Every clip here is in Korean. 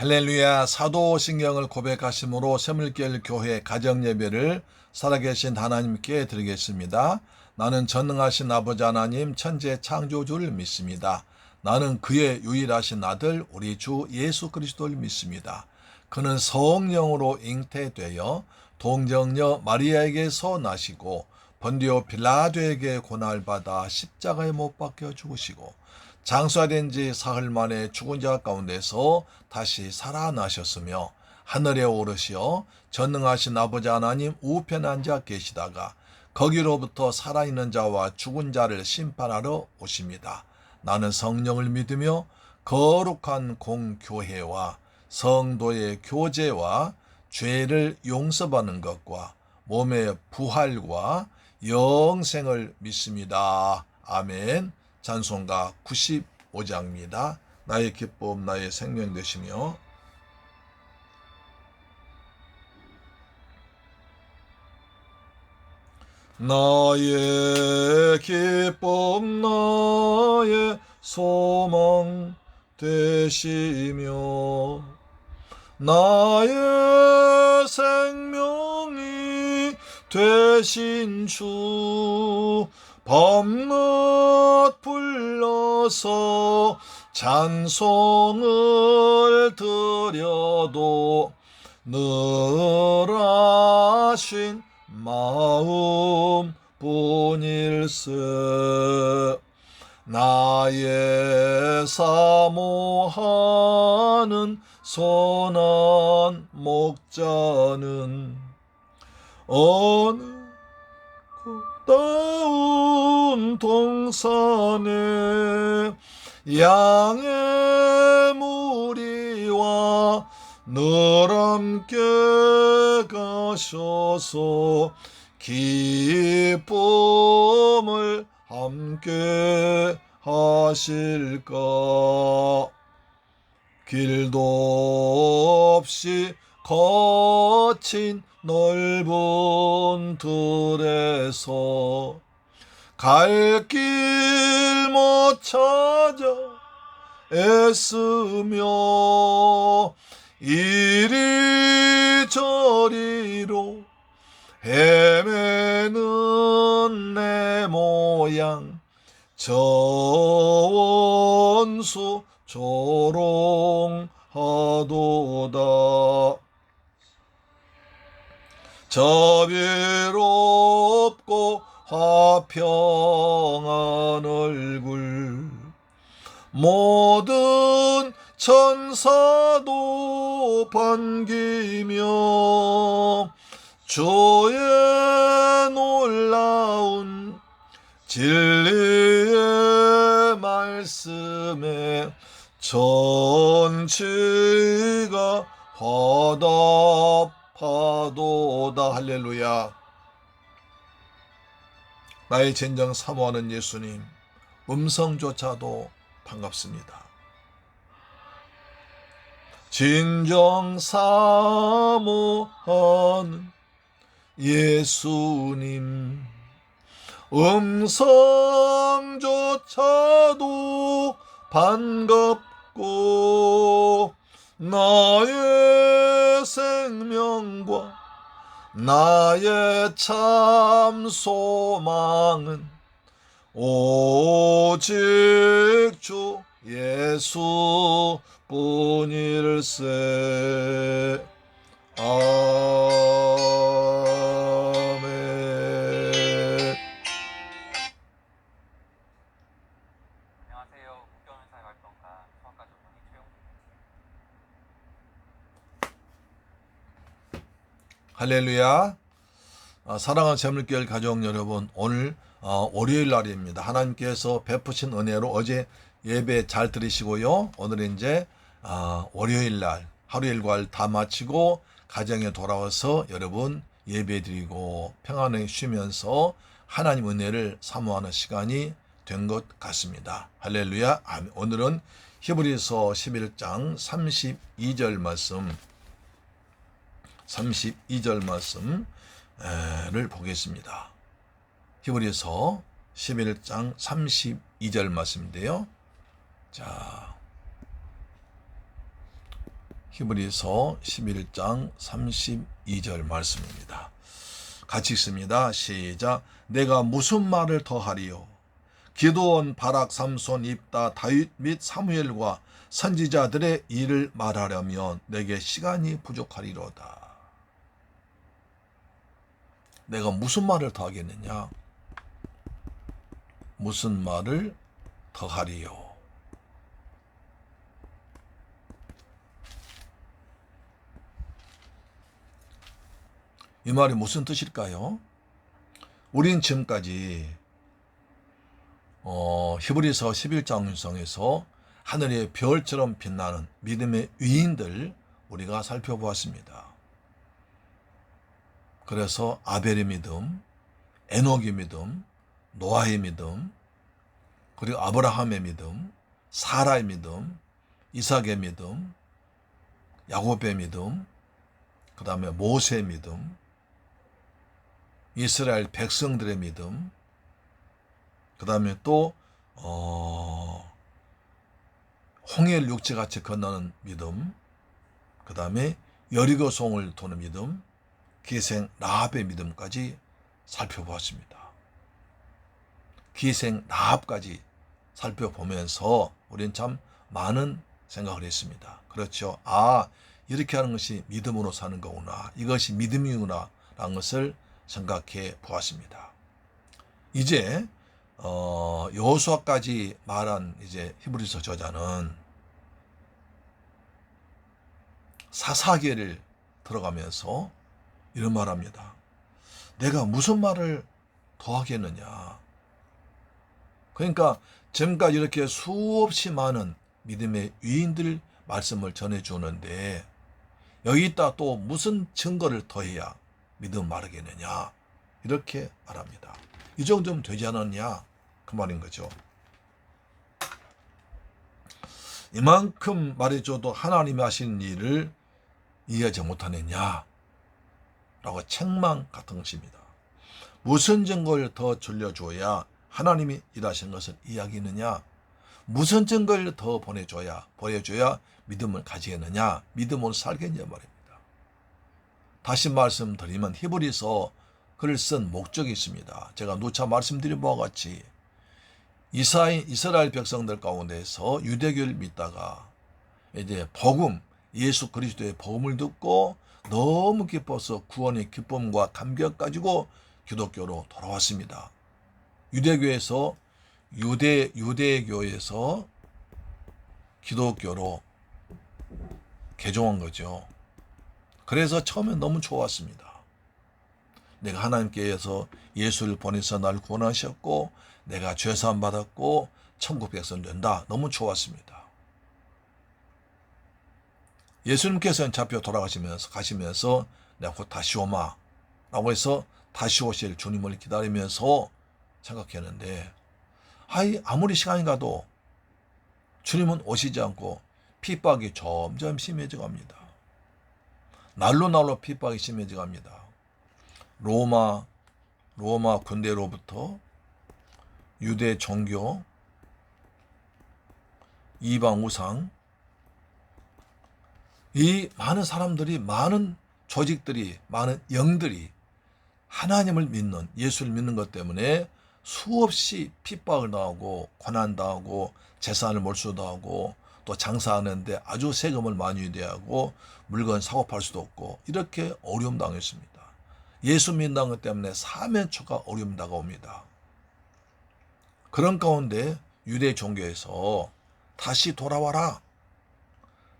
할렐루야. 사도신경을 고백하심으로 새물결 교회 가정예배를 살아계신 하나님께 드리겠습니다. 나는 전능하신 아버지 하나님 천재 창조주를 믿습니다. 나는 그의 유일하신 아들 우리 주 예수 그리스도를 믿습니다. 그는 성령으로 잉태되어 동정녀 마리아에게서 나시고 본디오 빌라도에게 고난받아 십자가에 못 박혀 죽으시고 장사된 지 사흘 만에 죽은 자 가운데서 다시 살아나셨으며 하늘에 오르시어 전능하신 아버지 하나님 우편에 앉아 계시다가 거기로부터 살아있는 자와 죽은 자를 심판하러 오십니다. 나는 성령을 믿으며 거룩한 공교회와 성도의 교제와 죄를 용서받는 것과 몸의 부활과 영생을 믿습니다. 아멘. 찬송가 95장입니다. 나의 기쁨 나의 생명 되시며 나의 기쁨 나의 소망 되시며 나의 생명이 되신 주 밤낮 불러서 찬송을 드려도 늘 하신 마음 뿐일세. 나의 사모하는 선한 목자는 어느 꽃다운 동산에 양의 무리와 늘 함께 가셔서 기쁨을 함께 하실까. 길도 없이 거친 넓은 들에서 갈 길 못 찾아 애쓰며 이리저리로 헤매는 내 모양 저 원수 조롱하도다. 저비롭고 화평한 얼굴 모든 천사도 반기며 주의 놀라운 진리의 말씀에 전치가 화답하도다. 할렐루야. 나의 진정 사모하는 예수님 음성조차도 반갑습니다. 진정 사모하는 예수님 음성조차도 반갑고 나의 생명과 나의 참 소망은 오직 주 예수 뿐일세. 아멘. 안녕하세요. 국경은사회 활동가 수학과 전문의 최용수입니다. 할렐루야. 사랑하는 새물교회 가족 여러분, 오늘 월요일 날입니다. 하나님께서 베푸신 은혜로 어제 예배 잘 들으시고요. 오늘은 이제 월요일 날 하루 일과를 다 마치고 가정에 돌아와서 여러분 예배 드리고 평안하게 쉬면서 하나님 은혜를 사모하는 시간이 된 것 같습니다. 할렐루야. 아멘. 오늘은 히브리서 11장 32절 말씀을 보겠습니다. 히브리서 11장 32절 말씀인데요. 자, 히브리서 11장 32절 말씀입니다. 같이 읽습니다. 시작. 내가 무슨 말을 더하리요? 기드온, 바락, 삼손, 입다, 다윗 및 사무엘과 선지자들의 일을 말하려면 내게 시간이 부족하리로다. 내가 무슨 말을 더하겠느냐? 무슨 말을 더하리요? 이 말이 무슨 뜻일까요? 우린 지금까지 히브리서 11장 성에서 하늘의 별처럼 빛나는 믿음의 위인들 우리가 살펴보았습니다. 그래서 아벨의 믿음, 에녹의 믿음, 노아의 믿음, 그리고 아브라함의 믿음, 사라의 믿음, 이삭의 믿음, 야곱의 믿음, 그 다음에 모세의 믿음, 이스라엘 백성들의 믿음, 그 다음에 또 홍해를 육지같이 건너는 믿음, 그 다음에 여리고 성을 도는 믿음, 기생 라합의 믿음까지 살펴보았습니다. 기생 라합까지 살펴보면서 우리는 참 많은 생각을 했습니다. 그렇죠. 이렇게 하는 것이 믿음으로 사는 거구나. 이것이 믿음이구나 라는 것을 생각해 보았습니다. 이제 여호수아까지 말한 이제 히브리서 저자는 사사기를 들어가면서 이런 말합니다. 내가 무슨 말을 더하겠느냐. 그러니까 지금까지 이렇게 수없이 많은 믿음의 위인들 말씀을 전해주는데 여기다 또 무슨 증거를 더해야 믿음 말하겠느냐. 이렇게 말합니다. 이 정도면 되지 않았냐. 그 말인 거죠. 이만큼 말해줘도 하나님이 하시는 일을 이해하지 못하느냐 라고 책망 같은 것입니다. 무슨 증거를 더 들려줘야 하나님이 일하신 것을 이야기하느냐, 무슨 증거를 더 보여줘야 믿음을 가지겠느냐, 믿음으로 살겠냐 말입니다. 다시 말씀드리면 히브리서 글을 쓴 목적이 있습니다. 제가 누차 말씀드린 바와 같이 이스라엘 백성들 가운데서 유대교를 믿다가 이제 복음, 예수 그리스도의 복음을 듣고 너무 기뻐서 구원의 기쁨과 감격 가지고 기독교로 돌아왔습니다. 유대교에서 유대교에서 기독교로 개종한 거죠. 그래서 처음엔 너무 좋았습니다. 내가 하나님께서 예수를 보내서 날 구원하셨고 내가 죄사함 받았고 천국 백성 된다. 너무 좋았습니다. 예수님께서는 잡혀 가시면서 내가 곧 다시 오마 라고 해서 다시 오실 주님을 기다리면서 생각했는데 아무리 시간이 가도 주님은 오시지 않고 핍박이 점점 심해져 갑니다. 날로 핍박이 심해져 갑니다. 로마 군대로부터 유대 종교, 이방 우상, 이 많은 사람들이, 많은 조직들이, 많은 영들이 하나님을 믿는, 예수를 믿는 것 때문에 수없이 핍박을 당하고 고난당하고 재산을 몰수당하고 또 장사하는데 아주 세금을 많이 대하고 물건 사고 팔 수도 없고 이렇게 어려움 당했습니다. 예수 믿는 것 때문에 사면초가 어려움 다가옵니다. 그런 가운데 유대 종교에서 다시 돌아와라,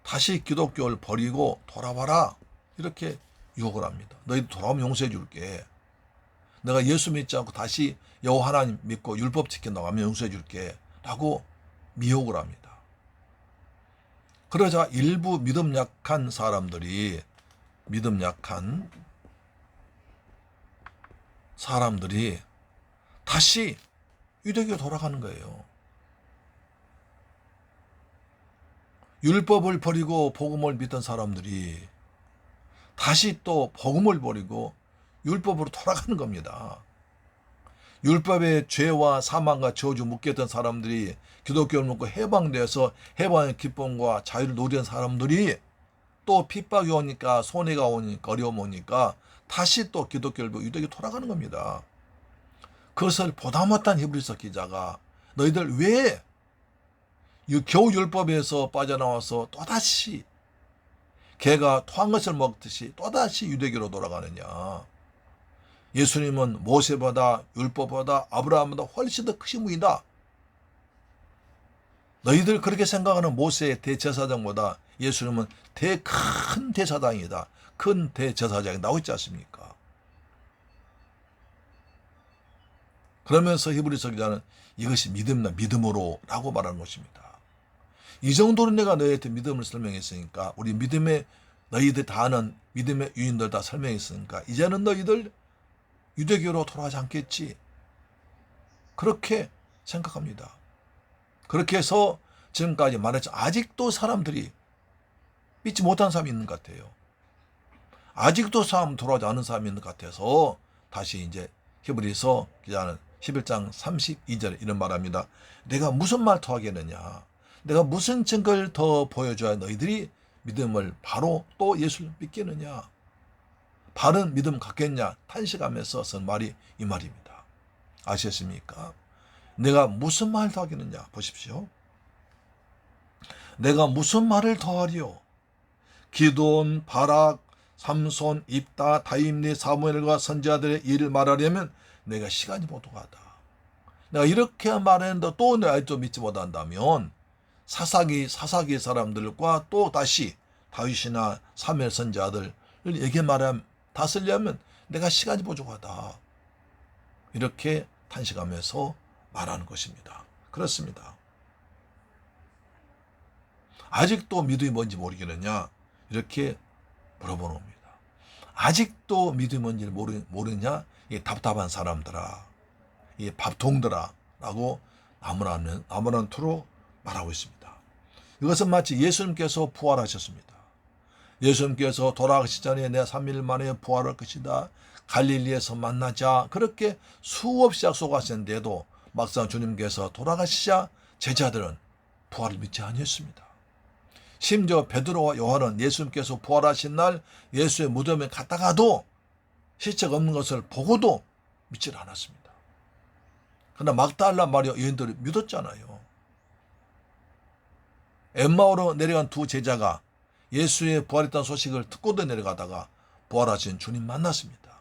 다시 기독교를 버리고 돌아와라 이렇게 유혹을 합니다. 너희들 돌아오면 용서해 줄게. 내가 예수 믿지 않고 다시 여호와 하나님 믿고 율법 지킨다고 하면 용서해 줄게 라고 미혹을 합니다. 그러자 일부 믿음 약한 사람들이 다시 유대교에 돌아가는 거예요. 율법을 버리고 복음을 믿던 사람들이 다시 또 복음을 버리고 율법으로 돌아가는 겁니다. 율법의 죄와 사망과 저주 묶였던 사람들이 기독교를 믿고 해방되어서 해방의 기쁨과 자유를 누리는 사람들이 또 핍박이 오니까 손해가 오니까 어려움 오니까 다시 또 기독교를 유대교 돌아가는 겁니다. 그것을 보다 못한 히브리서 기자가 너희들 왜 겨우 율법에서 빠져나와서 또다시 개가 토한 것을 먹듯이 또다시 유대교로 돌아가느냐. 예수님은 모세보다 율법보다 아브라함보다 훨씬 더 크신 분이다. 너희들 그렇게 생각하는 모세의 대제사장보다 예수님은 큰 대사장이다. 큰 대제사장이 나오고 있지 않습니까? 그러면서 히브리서 기자는 이것이 믿음이다. 믿음으로 라고 말하는 것입니다. 이 정도로 내가 너희한테 믿음을 설명했으니까 우리 믿음의 너희들 다 아는 믿음의 유인들 다 설명했으니까 이제는 너희들 유대교로 돌아가지 않겠지. 그렇게 생각합니다. 그렇게 해서 지금까지 말했죠. 아직도 사람들이 믿지 못한 사람이 있는 것 같아요. 아직도 사람 돌아오지 않은 사람이 있는 것 같아서 다시 이제 히브리서 기자는 11장 32절에 이런 말합니다. 내가 무슨 말 더 하겠느냐. 내가 무슨 증거를 더 보여줘야 너희들이 믿음을 바로 또 예수를 믿겠느냐. 바른 믿음 갖겠냐. 탄식하면서 쓴 말이 이 말입니다. 아시겠습니까? 내가 무슨 말 더 하겠느냐. 보십시오. 내가 무슨 말을 더 하리요. 기드온, 바락, 삼손, 입다, 다윗, 사무엘과 선지자들의 일을 말하려면 내가 시간이 부족하다. 내가 이렇게 말했는데 또 내가 좀 믿지 못한다면 사사기 사람들과 또 다시 다윗이나 사무엘 선지자들을 얘기 말하면 다 쓰려면 내가 시간이 부족하다. 이렇게 탄식하면서 말하는 것입니다. 그렇습니다. 아직도 믿음이 뭔지 모르겠느냐? 이렇게 물어보는 겁니다. 아직도 믿음이 뭔지 모르느냐? 이 답답한 사람들아, 이 밥통들아 라고 아무런 투로 말하고 있습니다. 이것은 마치 예수님께서 부활하셨습니다. 예수님께서 돌아가시 전에 내가 3일 만에 부활할 것이다. 갈릴리에서 만나자. 그렇게 수없이 약속하셨는데도 막상 주님께서 돌아가시자 제자들은 부활을 믿지 아니했습니다. 심지어 베드로와 요한은 예수님께서 부활하신 날 예수의 무덤에 갔다가도 시체가 없는 것을 보고도 믿지 않았습니다. 그러나 막달라 마리아 여인들이 믿었잖아요. 엠마오로 내려간 두 제자가 예수의 부활했다는 소식을 듣고도 내려가다가 부활하신 주님 만났습니다.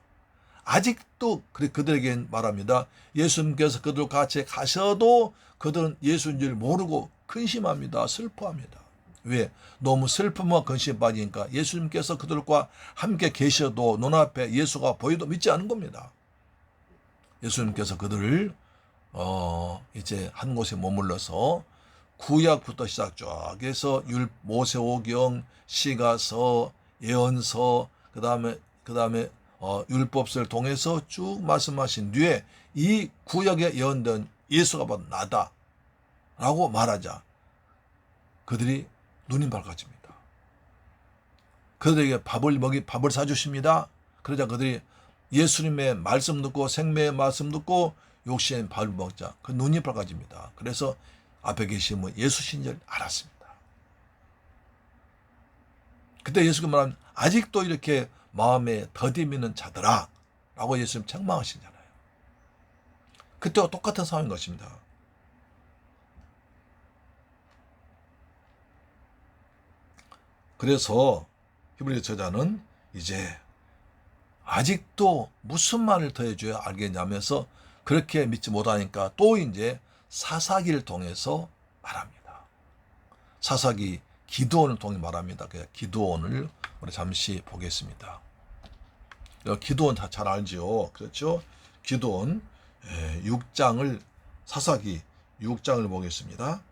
아직도 그들에게 말합니다. 예수님께서 그들과 같이 가셔도 그들은 예수인 줄 모르고 근심합니다. 슬퍼합니다. 왜? 너무 슬픔과 근심에 빠지니까 예수님께서 그들과 함께 계셔도 눈앞에 예수가 보여도 믿지 않은 겁니다. 예수님께서 그들을 이제 한 곳에 머물러서 구약부터 시작 쫙 해서 모세오경, 시가서, 예언서, 그다음에 율법서를 통해서 쭉 말씀하신 뒤에 이 구약에 예언된 예수가 바로 나다라고 말하자 그들이 눈이 밝아집니다. 그들에게 밥을 사주십니다. 그러자 그들이 예수님의 말씀 듣고 생명의 말씀 듣고 욕심의 밥을 먹자. 그 눈이 밝아집니다. 그래서 앞에 계신 분 예수신 줄 알았습니다. 그때 예수가 말하면 아직도 이렇게 마음에 더디 있는 자들아 라고 예수님 책망하시잖아요. 그때와 똑같은 상황인 것입니다. 그래서 히브리 저자는 이제 아직도 무슨 말을 더 해줘야 알겠냐면서 그렇게 믿지 못하니까 또 이제 사사기를 통해서 말합니다. 사사기 기드온을 통해 말합니다. 그 기드온을 우리 잠시 보겠습니다. 기드온 다 잘 알죠. 그렇죠? 기드온 6장을 사사기 6장을 보겠습니다.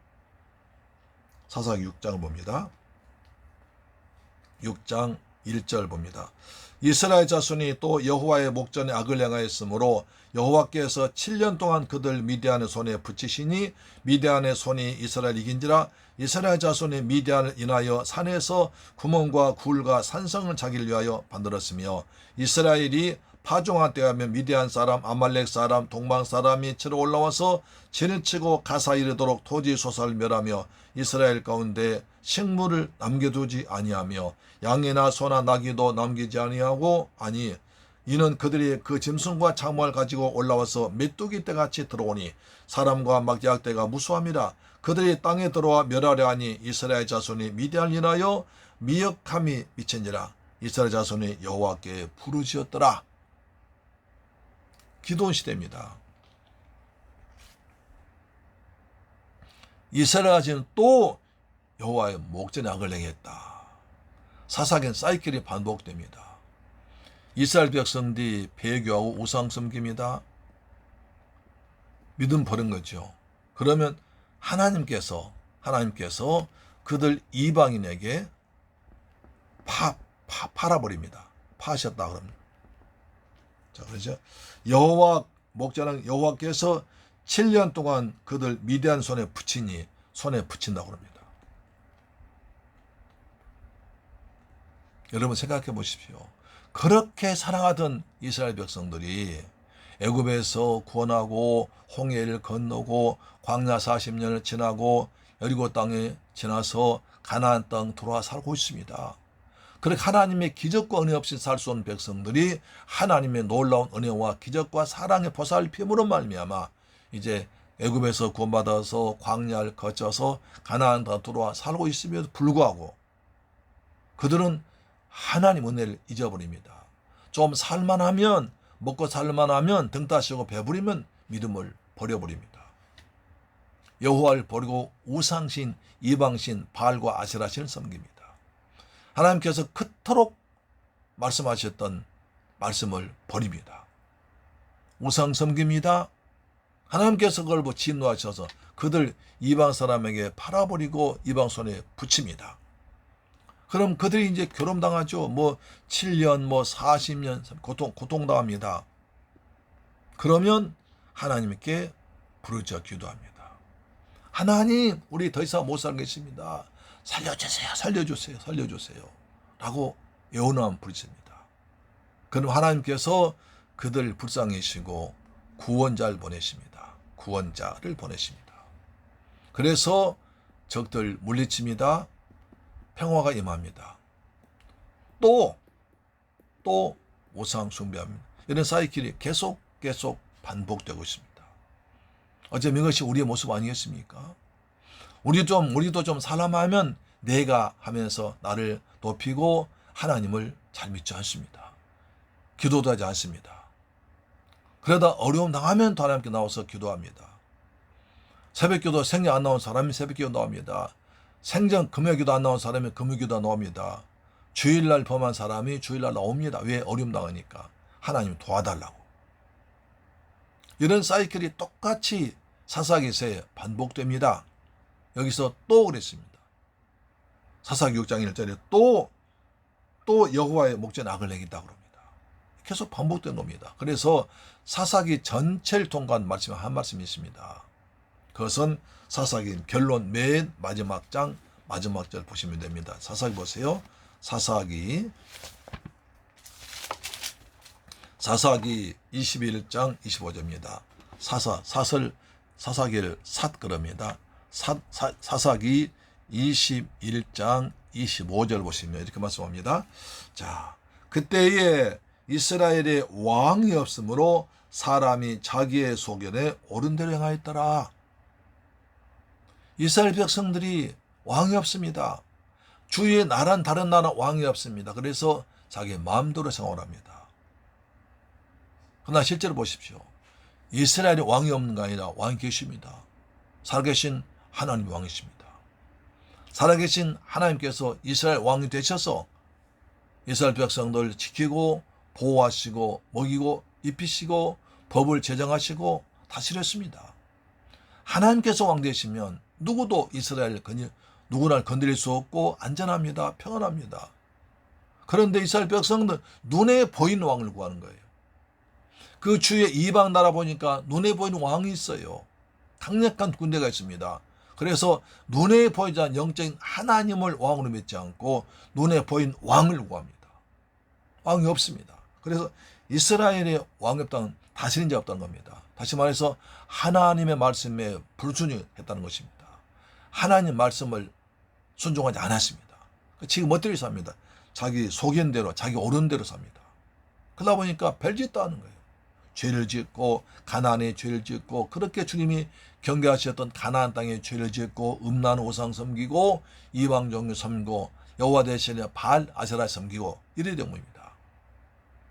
사사기 6장을 봅니다. 6장 1절 봅니다. 이스라엘 자손이 또 여호와의 목전에 악을 행하였으므로 여호와께서 7년 동안 그들 미디안의 손에 붙이시니 미디안의 손이 이스라엘 이긴지라 이스라엘 자손이 미디안을 인하여 산에서 구멍과 굴과 산성을 자기를 위하여 만들었으며 이스라엘이 파종한 때하면 미디안 사람, 아말렉 사람, 동방 사람이 치러 올라와서 진을 치고 가사 이르도록 토지 소사를 멸하며 이스라엘 가운데 식물을 남겨두지 아니하며 양이나 소나 나귀도 남기지 아니하고 아니 이는 그들이 그 짐승과 장막을 가지고 올라와서 메뚜기 떼같이 들어오니 사람과 막대학 떼가 무수함이라. 그들이 땅에 들어와 멸하려 하니 이스라엘 자손이 미디안을 인하여 미역함이 미친지라. 이스라엘 자손이 여호와께 부르짖었더라. 기도원 시대입니다. 이스라엘 자손은 또 여호와의 목전에 악을 행했다. 사사기는 사이클이 반복됩니다. 이스라엘 백성들이 배교하고 우상 섬깁니다. 믿음 버린 거죠. 그러면 하나님께서 그들 이방인에게 팔아버립니다. 파하셨다 그럽니다. 자, 그렇죠. 여호와 목자는 여호와께서 7년 동안 그들 미디안 손에 붙인다고 합니다. 여러분 생각해 보십시오. 그렇게 사랑하던 이스라엘 백성들이 애굽에서 구원하고 홍해를 건너고 광야 40년을 지나고 여리고 땅에 지나서 가나안 땅 들어와 살고 있습니다. 그렇게 하나님의 기적과 은혜 없이 살 수 없는 백성들이 하나님의 놀라운 은혜와 기적과 사랑의 보살핌으로 말미암아 이제 애굽에서 구원받아서 광야를 거쳐서 가나안 땅 들어와 살고 있음에도 불구하고 그들은 하나님 은혜를 잊어버립니다. 좀 살만하면 먹고 살만하면 등 따시고 배부리면 믿음을 버려버립니다. 여호와를 버리고 우상신, 이방신, 바알과 아세라신을 섬깁니다. 하나님께서 그토록 말씀하셨던 말씀을 버립니다. 우상 섬깁니다. 하나님께서 그걸 진노하셔서 그들 이방 사람에게 팔아버리고 이방 손에 붙입니다. 그럼 그들이 이제 교름당하죠. 7년, 40년 고통당합니다. 그러면 하나님께 부르짖어 기도합니다. 하나님, 우리 더 이상 못 살겠습니다. 살려주세요. 라고 애원하면 부르짖습니다. 그럼 하나님께서 그들 불쌍히시고 구원자를 보내십니다. 그래서 적들 물리칩니다. 평화가 임합니다. 또 우상 숭배합니다. 이런 사이클이 계속 반복되고 있습니다. 어쩌면 이것이 우리의 모습 아니겠습니까? 우리도 좀 살아하면 내가 하면서 나를 높이고 하나님을 잘 믿지 않습니다. 기도도 하지 않습니다. 그러다 어려움 당하면 또 하나님께 나와서 기도합니다. 새벽기도 생략 안 나온 사람이 새벽기도 나옵니다. 생전 금요기도 안 나온 사람이 금요기도 나옵니다. 주일날 범한 사람이 주일날 나옵니다. 왜? 어려움 당하니까. 하나님 도와달라고. 이런 사이클이 똑같이 사사기서에 반복됩니다. 여기서 또 그랬습니다. 사사기 6장 1절에 또 여호와의 목전에 악을 행했다고 합니다. 계속 반복된 겁니다. 그래서 사사기 전체를 통과한 말씀 한 말씀이 있습니다. 그것은 사사기 결론 맨 마지막 장 마지막 절 보시면 됩니다. 사사기 보세요. 사사기 21장 25절입니다. 사사기를 그럽니다. 사사기 21장 25절 보시면 이렇게 말씀합니다. 자, 그때에 이스라엘에 왕이 없으므로 사람이 자기의 소견에 옳은 대로 행하였더라. 이스라엘 백성들이 왕이 없습니다. 주위에 다른 나라 왕이 없습니다. 그래서 자기 마음대로 생활합니다. 그러나 실제로 보십시오. 이스라엘에 왕이 없는 게 아니라 왕이 계십니다. 살아계신 하나님 왕이십니다. 살아계신 하나님께서 이스라엘 왕이 되셔서 이스라엘 백성들 지키고 보호하시고 먹이고 입히시고 법을 제정하시고 다스렸습니다. 하나님께서 왕 되시면 누구도 누구나 건드릴 수 없고 안전합니다. 평안합니다. 그런데 이스라엘 백성들 눈에 보이는 왕을 구하는 거예요. 그 주위에 이방 나라 보니까 눈에 보이는 왕이 있어요. 강력한 군대가 있습니다. 그래서 눈에 보이지 않는 영적인 하나님을 왕으로 믿지 않고 눈에 보인 왕을 구합니다. 왕이 없습니다. 그래서 이스라엘의 왕의 땅은 다스린 자 없다는 겁니다. 다시 말해서 하나님의 말씀에 불순종했다는 것입니다. 하나님 말씀을 순종하지 않았습니다. 지금 멋대로 삽니다. 자기 소견대로, 자기 옳은 대로 삽니다. 그러다 보니까 별짓도 하는 거예요. 죄를 짓고 가나안에 죄를 짓고, 그렇게 주님이 경계하셨던 가나안 땅에 죄를 짓고 음란 우상 섬기고 이방 종교 섬기고 여호와 대신에 바알 아세라 섬기고 이래 된 겁니다.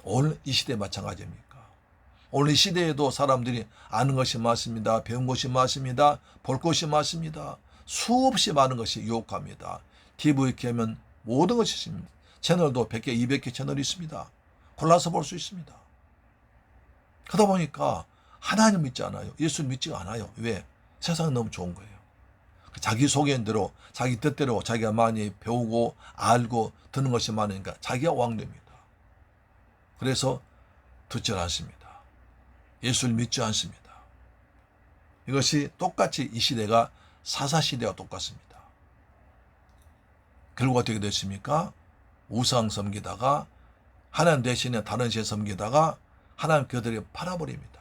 오늘 이 시대 마찬가지입니까? 오늘 이 시대에도 사람들이 아는 것이 많습니다. 배운 것이 많습니다. 볼 것이 많습니다. 수없이 많은 것이 유혹합니다. TV 켜면 모든 것이 있습니다. 채널도 100개, 200개 채널이 있습니다. 골라서 볼 수 있습니다. 그러다 보니까 하나님 믿지 않아요. 예수 믿지 않아요. 왜? 세상은 너무 좋은 거예요. 자기 소견대로, 자기 뜻대로 자기가 많이 배우고 알고 듣는 것이 많으니까 자기가 왕됩니다. 그래서 듣지 않습니다. 예수를 믿지 않습니다. 이것이 똑같이 이 시대가 사사시대와 똑같습니다. 결국 어떻게 됐습니까? 우상 섬기다가 하나님 대신에 다른 신 섬기다가 하나님 그들이 팔아버립니다.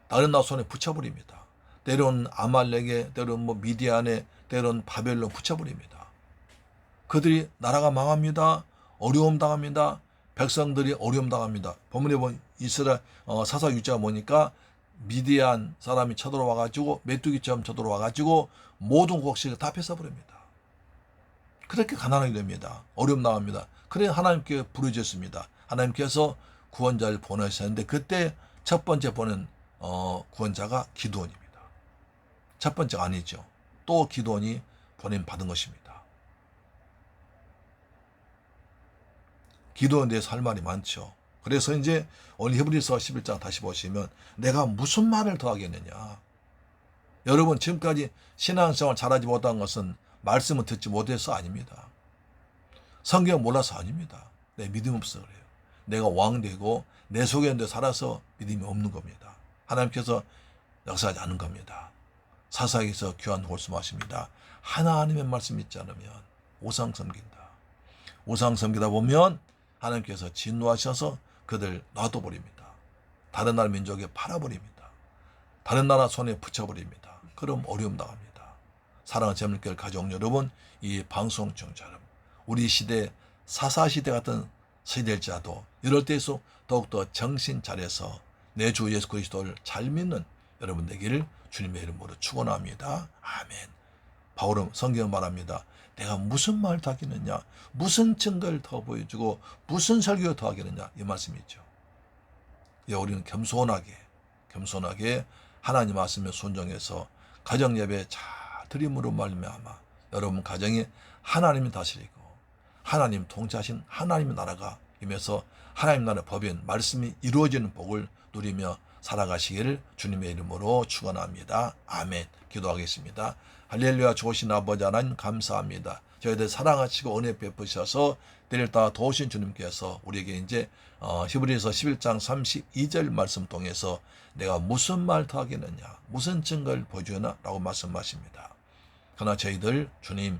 다른 나라 손에 붙여버립니다. 때로는 아말렉에, 때로는 미디안에, 때로는 바벨론 붙여버립니다. 그들이 나라가 망합니다. 어려움 당합니다. 백성들이 어려움 당합니다. 본문에 보면 이스라엘 사사 6자가 보니까 미디안 사람이 쳐들어와가지고 메뚜기처럼 쳐들어와가지고 모든 곡식을 다 뺏어버립니다. 그렇게 가난하게 됩니다. 어려움 당합니다. 그래 하나님께 부르짖습니다. 하나님께서 구원자를 보내셨는데 그때 첫 번째 보낸 구원자가 기드온입니다. 첫 번째가 아니죠. 또 기드온이 보냄 받은 것입니다. 기도에 대해서 할 말이 많죠. 그래서 이제 오늘 히브리서 11장 다시 보시면 내가 무슨 말을 더 하겠느냐. 여러분 지금까지 신앙생활 잘하지 못한 것은 말씀을 듣지 못해서 아닙니다. 성경 몰라서 아닙니다. 내 믿음 없어 그래요. 내가 왕되고 내 소견대로 살아서 믿음이 없는 겁니다. 하나님께서 역사하지 않은 겁니다. 사사기에서 귀한 말씀하십니다. 하나님의 말씀 믿지 않으면 우상 섬긴다. 우상 섬기다 보면 하나님께서 진노하셔서 그들 놔둬버립니다. 다른 나라 민족에 팔아버립니다. 다른 나라 손에 붙여버립니다. 그럼 어려움 당합니다. 사랑하는 재물교회 가족 여러분, 이 방송 청취자 여러분, 우리 시대 사사시대 같은 시대일지라도 이럴 때에서 더욱더 정신 차려서 내 주 예수 그리스도를 잘 믿는 여러분 되기를 주님의 이름으로 축원합니다. 아멘. 바울은 성경 말합니다. 내가 무슨 말 더 하겠느냐, 무슨 증거를 더 보여주고 무슨 설교를 더 하겠느냐, 이 말씀이죠. 우리는 겸손하게 하나님 말씀에 순종해서 가정 예배 잘 드림으로 말미암아 여러분 가정이 하나님이 다스리고 하나님 통치하신 하나님의 나라가 임해서 하나님 나라의 법인 말씀이 이루어지는 복을 누리며 살아가시기를 주님의 이름으로 축원합니다. 아멘. 기도하겠습니다. 할렐루야. 좋으신 아버지 하나님 감사합니다. 저희들 사랑하시고 은혜 베푸셔서 때를 도우신 주님께서 우리에게 이제 히브리서 11장 32절 말씀 통해서 내가 무슨 말 더 하겠느냐, 무슨 증거를 보여주나 라고 말씀하십니다. 그러나 저희들 주님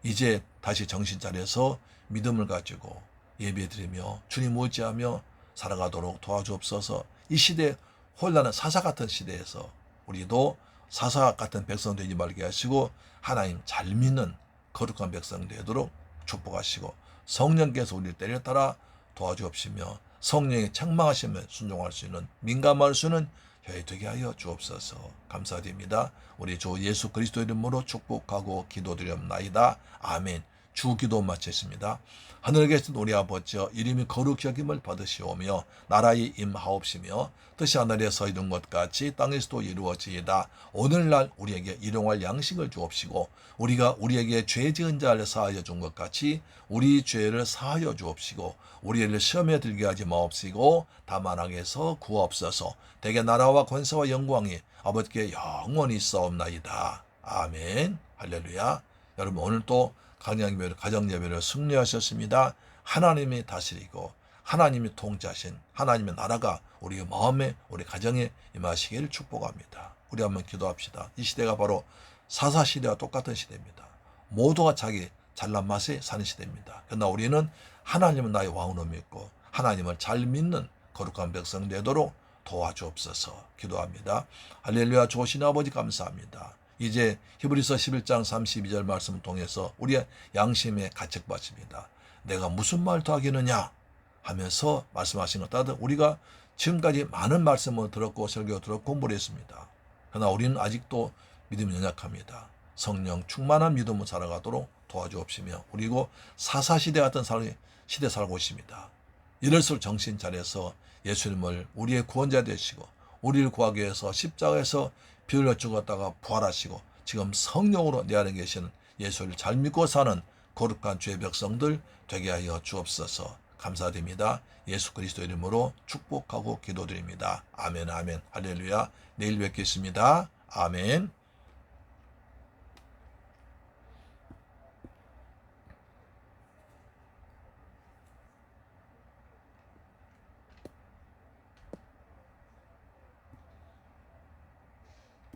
이제 다시 정신 차려서 믿음을 가지고 예배드리며 주님 의지하며 살아가도록 도와주옵소서. 이 시대 혼란한 사사 같은 시대에서 우리도 사사 같은 백성 되지 말게 하시고 하나님 잘 믿는 거룩한 백성 되도록 축복하시고 성령께서 우리를 때려 따라 도와주옵시며 성령의 책망하시면 순종할 수 있는 민감할 수 있는 저희 되게 하여 주옵소서. 감사드립니다. 우리 주 예수 그리스도 이름으로 축복하고 기도드리옵나이다. 아멘. 주 기도 마쳤습니다. 하늘에 계신 우리 아버지 이름이 거룩히 여김을 받으시오며 나라의 임하옵시며 뜻이 하늘에서 이룬 것 같이 땅에서도 이루어지이다. 오늘날 우리에게 일용할 양식을 주옵시고 우리가 우리에게 죄 지은 자를 사하여 준 것 같이 우리 죄를 사하여 주옵시고 우리를 시험에 들게 하지 마옵시고 다만 악에서 구하옵소서. 대개 나라와 권세와 영광이 아버지께 영원히 있사옵나이다. 아멘. 할렐루야. 여러분 오늘 또 강양예배를 가정예배를 승리하셨습니다. 하나님이 다스리고 하나님이 통치하신 하나님의 나라가 우리 마음에 우리 가정에 임하시기를 축복합니다. 우리 한번 기도합시다. 이 시대가 바로 사사시대와 똑같은 시대입니다. 모두가 자기 잘난 맛에 사는 시대입니다. 그러나 우리는 하나님은 나의 왕으로 믿고 하나님을 잘 믿는 거룩한 백성 되도록 도와주옵소서 기도합니다. 할렐루야. 좋으신 아버지 감사합니다. 이제 히브리서 11장 32절 말씀을 통해서 우리의 양심에 가책받습니다. 내가 무슨 말 더 하겠느냐 하면서 말씀하신 것 따라 우리가 지금까지 많은 말씀을 들었고 설교 들었고 공부를 했습니다. 그러나 우리는 아직도 믿음이 연약합니다. 성령 충만한 믿음을 살아가도록 도와주옵시며 그리고 사사시대 같은 시대 살고 있습니다. 이럴수록 정신 차려서 예수님을 우리의 구원자 되시고 우리를 구하기 위해서 십자가에서 피 흘려 죽었다가 부활하시고 지금 성령으로 내 안에 계시는 예수를 잘 믿고 사는 거룩한 주의 백성들 되게 하여 주옵소서. 감사드립니다. 예수 그리스도 이름으로 축복하고 기도드립니다. 아멘 아멘 할렐루야. 내일 뵙겠습니다. 아멘.